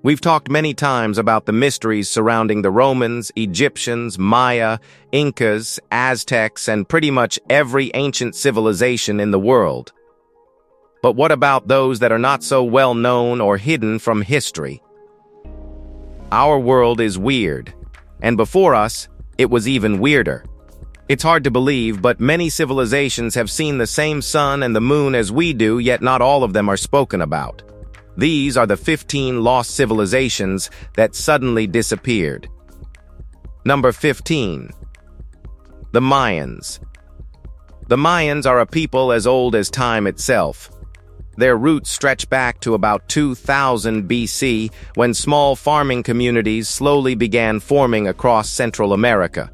We've talked many times about the mysteries surrounding the Romans, Egyptians, Maya, Incas, Aztecs, and pretty much every ancient civilization in the world. But what about those that are not so well known or hidden from history? Our world is weird, and before us, it was even weirder. It's hard to believe, but many civilizations have seen the same sun and the moon as we do, yet not all of them are spoken about. These are the 15 lost civilizations that suddenly disappeared. Number 15. The Mayans. The Mayans are a people as old as time itself. Their roots stretch back to about 2000 BC, when small farming communities slowly began forming across Central America.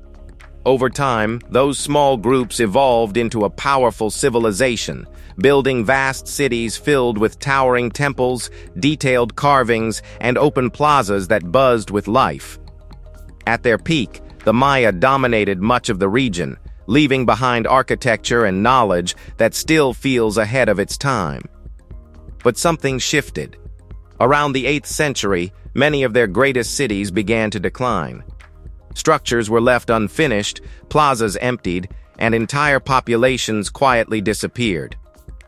Over time, those small groups evolved into a powerful civilization, building vast cities filled with towering temples, detailed carvings, and open plazas that buzzed with life. At their peak, the Maya dominated much of the region, leaving behind architecture and knowledge that still feels ahead of its time. But something shifted. Around the 8th century, many of their greatest cities began to decline. Structures were left unfinished, plazas emptied, and entire populations quietly disappeared.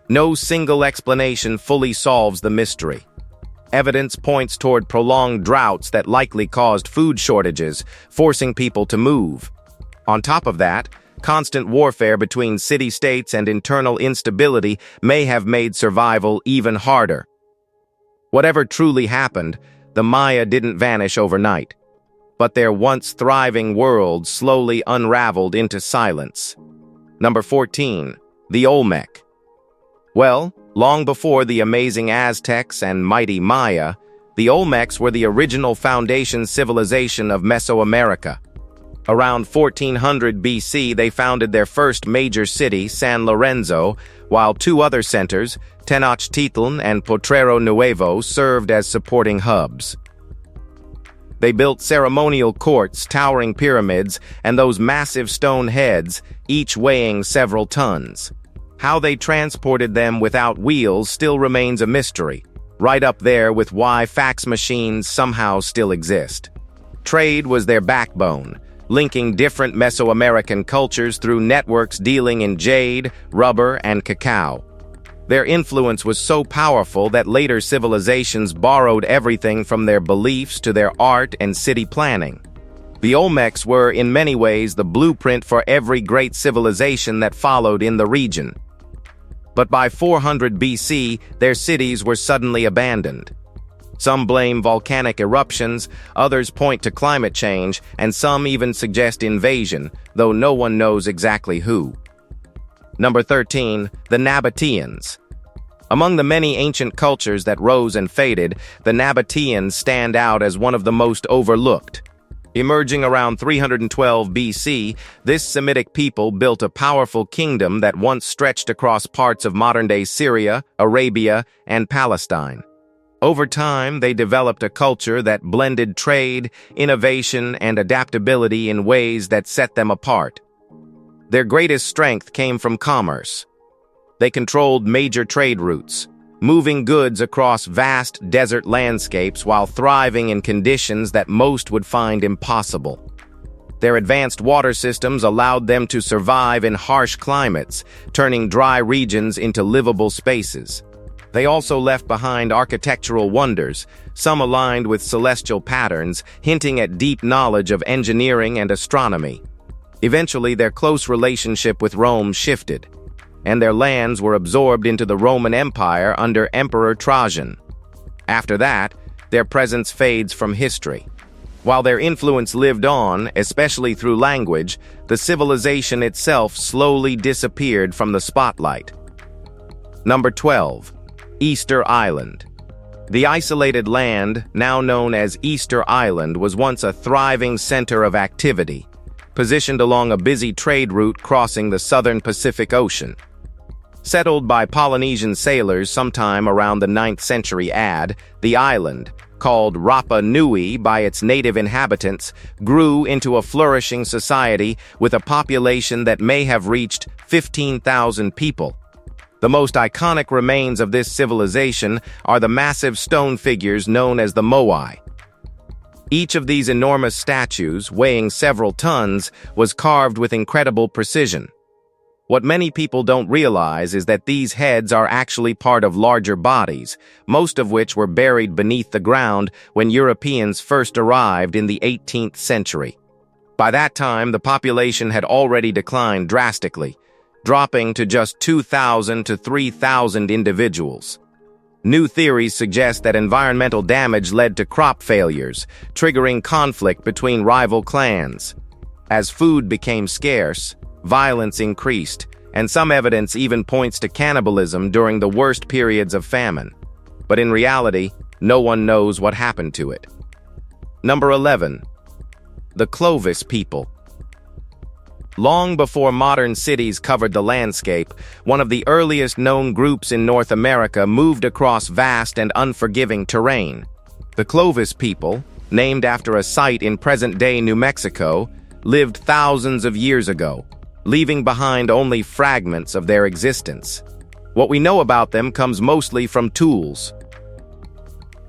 No single explanation fully solves the mystery. Evidence points toward prolonged droughts that likely caused food shortages, forcing people to move. On top of that, constant warfare between city-states and internal instability may have made survival even harder. Whatever truly happened, the Maya didn't vanish overnight, but their once thriving world slowly unraveled into silence. Number 14. The Olmec. Well, long before the amazing Aztecs and mighty Maya, the Olmecs were the original foundation civilization of Mesoamerica. Around 1400 BC, they founded their first major city, San Lorenzo, while two other centers, Tenochtitlan and Potrero Nuevo, served as supporting hubs. They built ceremonial courts, towering pyramids, and those massive stone heads, each weighing several tons. How they transported them without wheels still remains a mystery, right up there with why fax machines somehow still exist. Trade was their backbone, linking different Mesoamerican cultures through networks dealing in jade, rubber, and cacao. Their influence was so powerful that later civilizations borrowed everything from their beliefs to their art and city planning. The Olmecs were, in many ways, the blueprint for every great civilization that followed in the region. But by 400 BC, their cities were suddenly abandoned. Some blame volcanic eruptions, others point to climate change, and some even suggest invasion, though no one knows exactly who. Number 13. The Nabateans. Among the many ancient cultures that rose and faded, the Nabateans stand out as one of the most overlooked. Emerging around 312 BC, this Semitic people built a powerful kingdom that once stretched across parts of modern-day Syria, Arabia, and Palestine. Over time, they developed a culture that blended trade, innovation, and adaptability in ways that set them apart. Their greatest strength came from commerce. They controlled major trade routes, moving goods across vast desert landscapes while thriving in conditions that most would find impossible. Their advanced water systems allowed them to survive in harsh climates, turning dry regions into livable spaces. They also left behind architectural wonders, some aligned with celestial patterns, hinting at deep knowledge of engineering and astronomy. Eventually, their close relationship with Rome shifted, and their lands were absorbed into the Roman Empire under Emperor Trajan. After that, their presence fades from history. While their influence lived on, especially through language, the civilization itself slowly disappeared from the spotlight. Number 12. Easter Island. The isolated land, now known as Easter Island, was once a thriving center of activity, positioned along a busy trade route crossing the southern Pacific Ocean. Settled by Polynesian sailors sometime around the 9th century AD, the island, called Rapa Nui by its native inhabitants, grew into a flourishing society with a population that may have reached 15,000 people. The most iconic remains of this civilization are the massive stone figures known as the Moai. Each of these enormous statues, weighing several tons, was carved with incredible precision. What many people don't realize is that these heads are actually part of larger bodies, most of which were buried beneath the ground when Europeans first arrived in the 18th century. By that time, the population had already declined drastically, dropping to just 2,000 to 3,000 individuals. New theories suggest that environmental damage led to crop failures, triggering conflict between rival clans. As food became scarce, violence increased, and some evidence even points to cannibalism during the worst periods of famine. But in reality, no one knows what happened to it. Number 11. The Clovis people. Long before modern cities covered the landscape, one of the earliest known groups in North America moved across vast and unforgiving terrain. The Clovis people, named after a site in present-day New Mexico, lived thousands of years ago, leaving behind only fragments of their existence. What we know about them comes mostly from tools.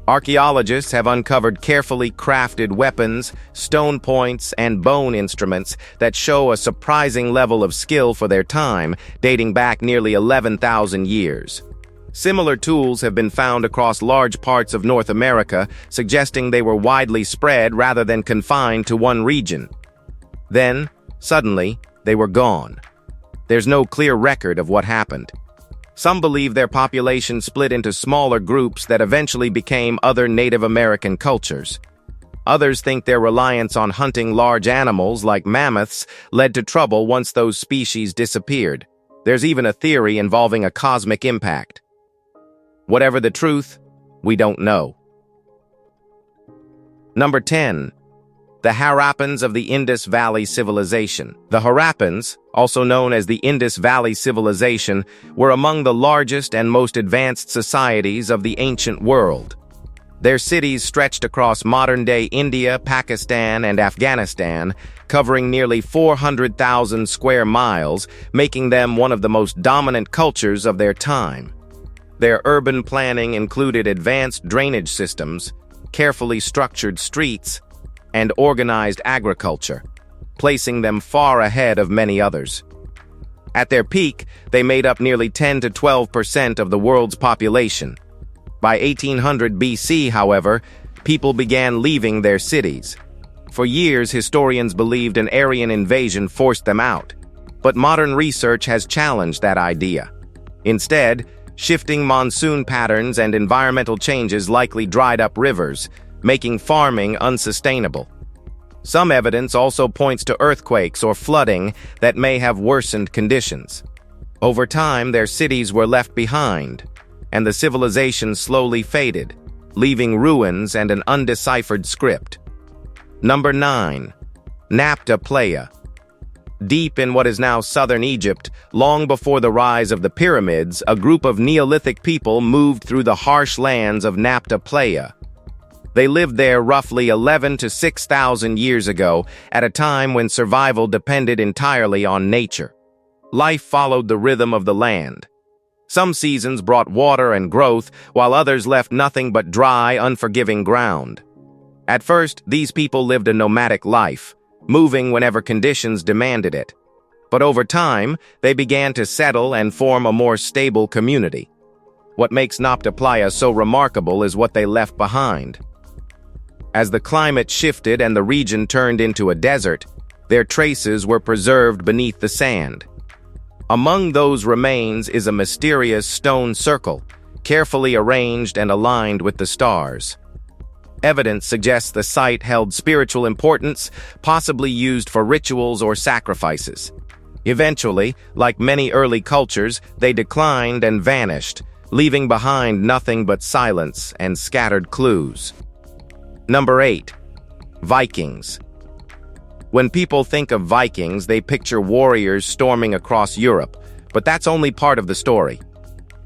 Archaeologists have uncovered carefully crafted weapons, stone points, and bone instruments that show a surprising level of skill for their time, dating back nearly 11,000 years. Similar tools have been found across large parts of North America, suggesting they were widely spread rather than confined to one region. Then, suddenly, they were gone. There's no clear record of what happened. Some believe their population split into smaller groups that eventually became other Native American cultures. Others think their reliance on hunting large animals like mammoths led to trouble once those species disappeared. There's even a theory involving a cosmic impact. Whatever the truth, we don't know. Number 10. The Harappans of the Indus Valley Civilization. The Harappans, also known as the Indus Valley Civilization, were among the largest and most advanced societies of the ancient world. Their cities stretched across modern-day India, Pakistan, and Afghanistan, covering nearly 400,000 square miles, making them one of the most dominant cultures of their time. Their urban planning included advanced drainage systems, carefully structured streets, and organized agriculture, placing them far ahead of many others. At their peak, they made up nearly 10 to 12% of the world's population. By 1800 BC, however, people began leaving their cities. For years, historians believed an Aryan invasion forced them out, but modern research has challenged that idea. Instead, shifting monsoon patterns and environmental changes likely dried up rivers, making farming unsustainable. Some evidence also points to earthquakes or flooding that may have worsened conditions. Over time, their cities were left behind, and the civilization slowly faded, leaving ruins and an undeciphered script. Number 9. Nabta Playa. Deep in what is now southern Egypt, long before the rise of the pyramids, a group of Neolithic people moved through the harsh lands of Nabta Playa. They lived there roughly 11 to 6,000 years ago, at a time when survival depended entirely on nature. Life followed the rhythm of the land. Some seasons brought water and growth, while others left nothing but dry, unforgiving ground. At first, these people lived a nomadic life, moving whenever conditions demanded it. But over time, they began to settle and form a more stable community. What makes Nabta Playa so remarkable is what they left behind. As the climate shifted and the region turned into a desert, their traces were preserved beneath the sand. Among those remains is a mysterious stone circle, carefully arranged and aligned with the stars. Evidence suggests the site held spiritual importance, possibly used for rituals or sacrifices. Eventually, like many early cultures, they declined and vanished, leaving behind nothing but silence and scattered clues. Number 8. Vikings. When people think of Vikings, they picture warriors storming across Europe, but that's only part of the story.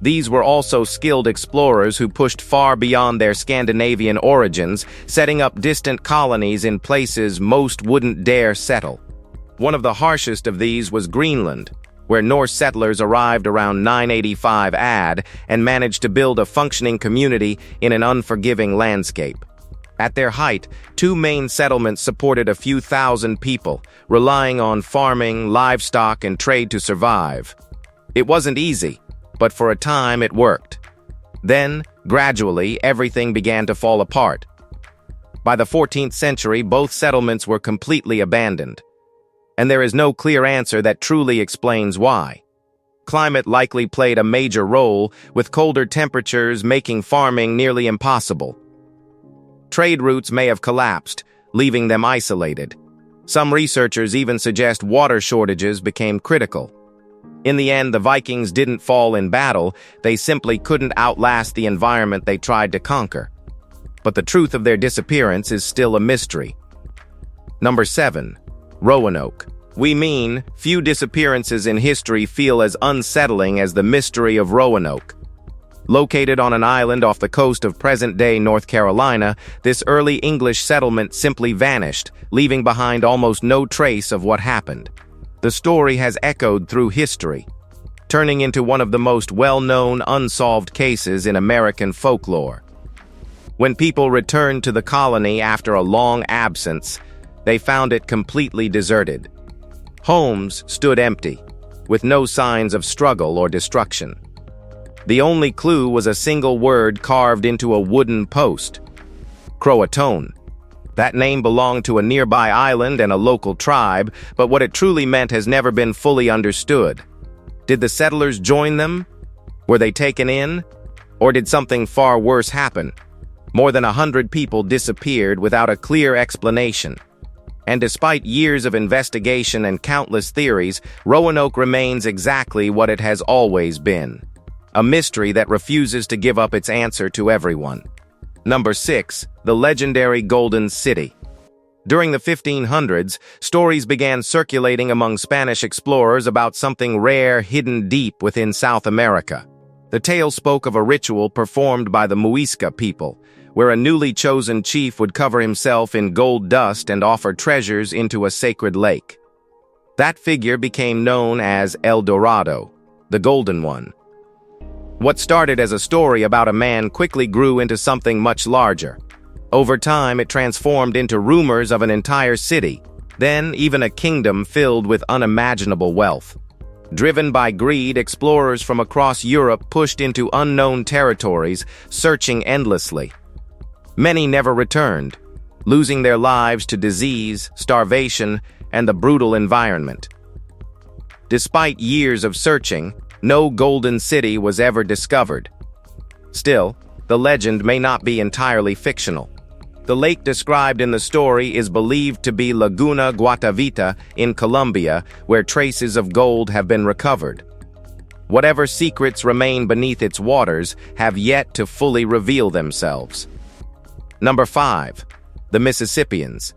These were also skilled explorers who pushed far beyond their Scandinavian origins, setting up distant colonies in places most wouldn't dare settle. One of the harshest of these was Greenland, where Norse settlers arrived around 985 AD and managed to build a functioning community in an unforgiving landscape. At their height, two main settlements supported a few thousand people, relying on farming, livestock, and trade to survive. It wasn't easy, but for a time it worked. Then, gradually, everything began to fall apart. By the 14th century, both settlements were completely abandoned. And there is no clear answer that truly explains why. Climate likely played a major role, with colder temperatures making farming nearly impossible. Trade routes may have collapsed, leaving them isolated. Some researchers even suggest water shortages became critical. In the end, the Vikings didn't fall in battle, they simply couldn't outlast the environment they tried to conquer. But the truth of their disappearance is still a mystery. Number 7. Roanoke. Few disappearances in history feel as unsettling as the mystery of Roanoke. Located on an island off the coast of present-day North Carolina, this early English settlement simply vanished, leaving behind almost no trace of what happened. The story has echoed through history, turning into one of the most well-known unsolved cases in American folklore. When people returned to the colony after a long absence, they found it completely deserted. Homes stood empty, with no signs of struggle or destruction. The only clue was a single word carved into a wooden post: Croatoan. That name belonged to a nearby island and a local tribe, but what it truly meant has never been fully understood. Did the settlers join them? Were they taken in? Or did something far worse happen? More than 100 people disappeared without a clear explanation. And despite years of investigation and countless theories, Roanoke remains exactly what it has always been: a mystery that refuses to give up its answer to everyone. Number 6. The legendary Golden City. During the 1500s, stories began circulating among Spanish explorers about something rare hidden deep within South America. The tale spoke of a ritual performed by the Muisca people, where a newly chosen chief would cover himself in gold dust and offer treasures into a sacred lake. That figure became known as El Dorado, the Golden One. What started as a story about a man quickly grew into something much larger. Over time, it transformed into rumors of an entire city, then even a kingdom filled with unimaginable wealth. Driven by greed, explorers from across Europe pushed into unknown territories, searching endlessly. Many never returned, losing their lives to disease, starvation, and the brutal environment. Despite years of searching, no golden city was ever discovered. Still, the legend may not be entirely fictional. The lake described in the story is believed to be Laguna Guatavita in Colombia, where traces of gold have been recovered. Whatever secrets remain beneath its waters have yet to fully reveal themselves. Number 5. The Mississippians.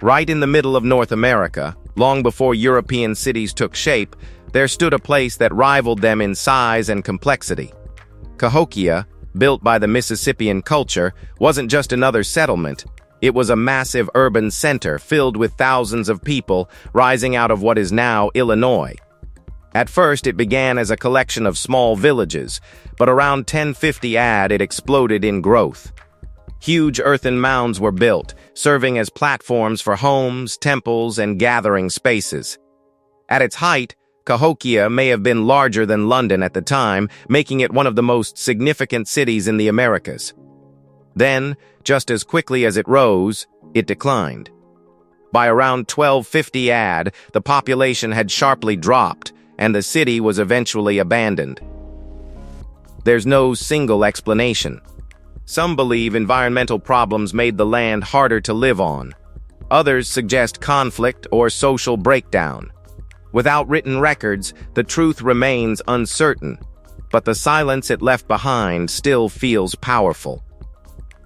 Right in the middle of North America, long before European cities took shape, there stood a place that rivaled them in size and complexity. Cahokia, built by the Mississippian culture, wasn't just another settlement. It was a massive urban center filled with thousands of people rising out of what is now Illinois. At first, it began as a collection of small villages, but around 1050 AD it exploded in growth. Huge earthen mounds were built, serving as platforms for homes, temples, and gathering spaces. At its height, Cahokia may have been larger than London at the time, making it one of the most significant cities in the Americas. Then, just as quickly as it rose, it declined. By around 1250 AD, the population had sharply dropped, and the city was eventually abandoned. There's no single explanation. Some believe environmental problems made the land harder to live on. Others suggest conflict or social breakdown. Without written records, the truth remains uncertain, but the silence it left behind still feels powerful.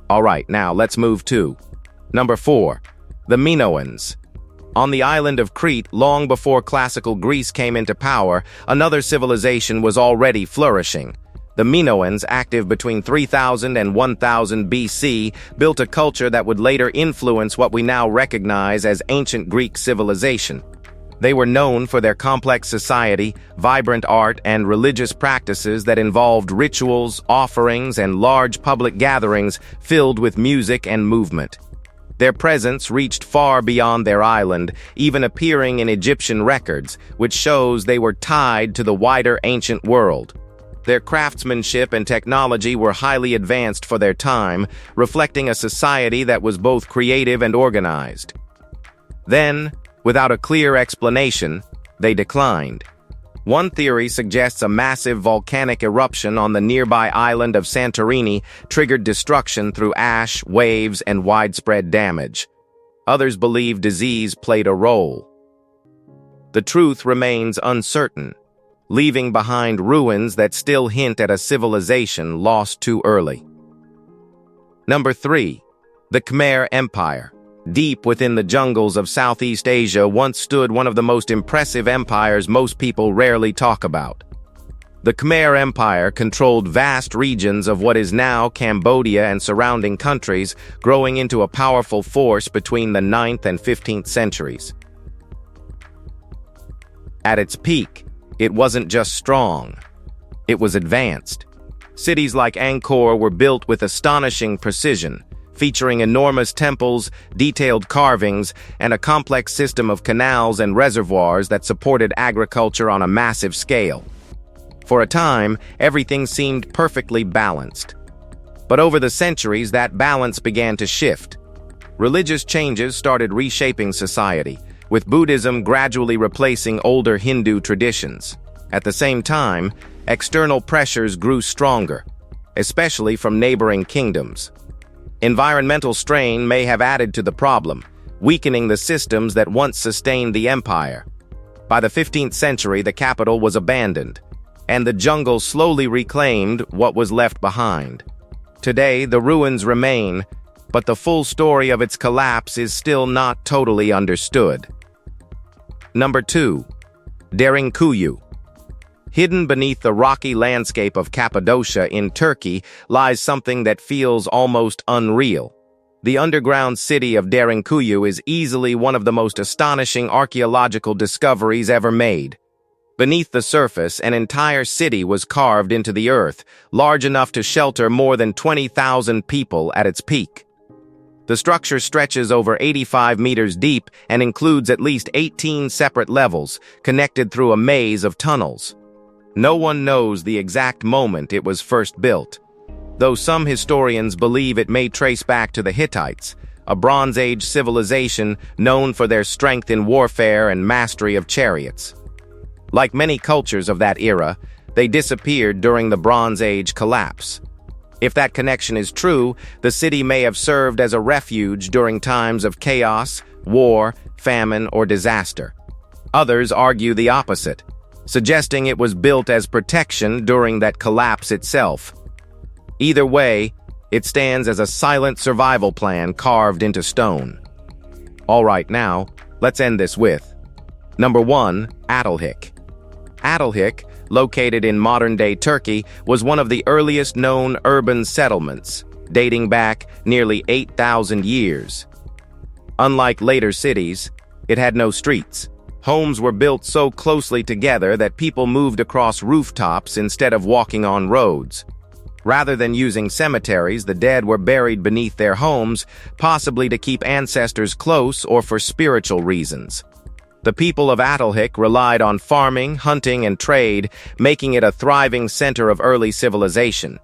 Alright, now let's move to Number 4. The Minoans. On the island of Crete, long before classical Greece came into power, another civilization was already flourishing. The Minoans, active between 3000 and 1000 BC, built a culture that would later influence what we now recognize as ancient Greek civilization. They were known for their complex society, vibrant art, and religious practices that involved rituals, offerings, and large public gatherings filled with music and movement. Their presence reached far beyond their island, even appearing in Egyptian records, which shows they were tied to the wider ancient world. Their craftsmanship and technology were highly advanced for their time, reflecting a society that was both creative and organized. Then, without a clear explanation, they declined. One theory suggests a massive volcanic eruption on the nearby island of Santorini triggered destruction through ash, waves, and widespread damage. Others believe disease played a role. The truth remains uncertain, leaving behind ruins that still hint at a civilization lost too early. Number 3. The Khmer Empire. Deep within the jungles of Southeast Asia once stood one of the most impressive empires most people rarely talk about. The Khmer Empire controlled vast regions of what is now Cambodia and surrounding countries, growing into a powerful force between the 9th and 15th centuries. At its peak, it wasn't just strong, it was advanced. Cities like Angkor were built with astonishing precision, featuring enormous temples, detailed carvings, and a complex system of canals and reservoirs that supported agriculture on a massive scale. For a time, everything seemed perfectly balanced. But over the centuries, that balance began to shift. Religious changes started reshaping society, with Buddhism gradually replacing older Hindu traditions. At the same time, external pressures grew stronger, especially from neighboring kingdoms. Environmental strain may have added to the problem, weakening the systems that once sustained the empire. By the 15th century, the capital was abandoned, and the jungle slowly reclaimed what was left behind. Today, the ruins remain, but the full story of its collapse is still not totally understood. Number 2. Derinkuyu. Hidden beneath the rocky landscape of Cappadocia in Turkey lies something that feels almost unreal. The underground city of Derinkuyu is easily one of the most astonishing archaeological discoveries ever made. Beneath the surface, an entire city was carved into the earth, large enough to shelter more than 20,000 people at its peak. The structure stretches over 85 meters deep and includes at least 18 separate levels, connected through a maze of tunnels. No one knows the exact moment it was first built, though some historians believe it may trace back to the Hittites, a Bronze Age civilization known for their strength in warfare and mastery of chariots. Like many cultures of that era, they disappeared during the Bronze Age collapse. If that connection is true, the city may have served as a refuge during times of chaos, war, famine, or disaster. Others argue the opposite, suggesting it was built as protection during that collapse itself. Either way, it stands as a silent survival plan carved into stone. All right, now, let's end this with Number 1. Atalhik. Atalhik, located in modern-day Turkey, was one of the earliest known urban settlements, dating back nearly 8,000 years. Unlike later cities, it had no streets. Homes were built so closely together that people moved across rooftops instead of walking on roads. Rather than using cemeteries, the dead were buried beneath their homes, possibly to keep ancestors close or for spiritual reasons. The people of Atalhik relied on farming, hunting, and trade, making it a thriving center of early civilization.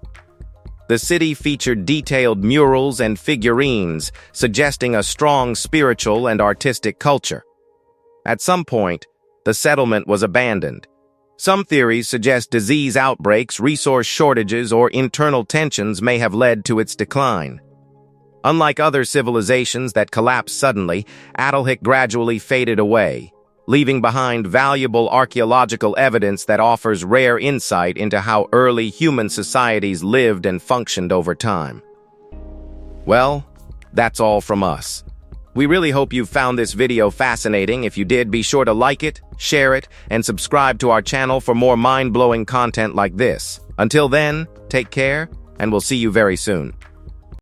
The city featured detailed murals and figurines, suggesting a strong spiritual and artistic culture. At some point, the settlement was abandoned. Some theories suggest disease outbreaks, resource shortages, or internal tensions may have led to its decline. Unlike other civilizations that collapsed suddenly, Atalhik gradually faded away, leaving behind valuable archaeological evidence that offers rare insight into how early human societies lived and functioned over time. Well, that's all from us. We really hope you found this video fascinating. If you did, be sure to like it, share it, and subscribe to our channel for more mind-blowing content like this. Until then, take care, and we'll see you very soon.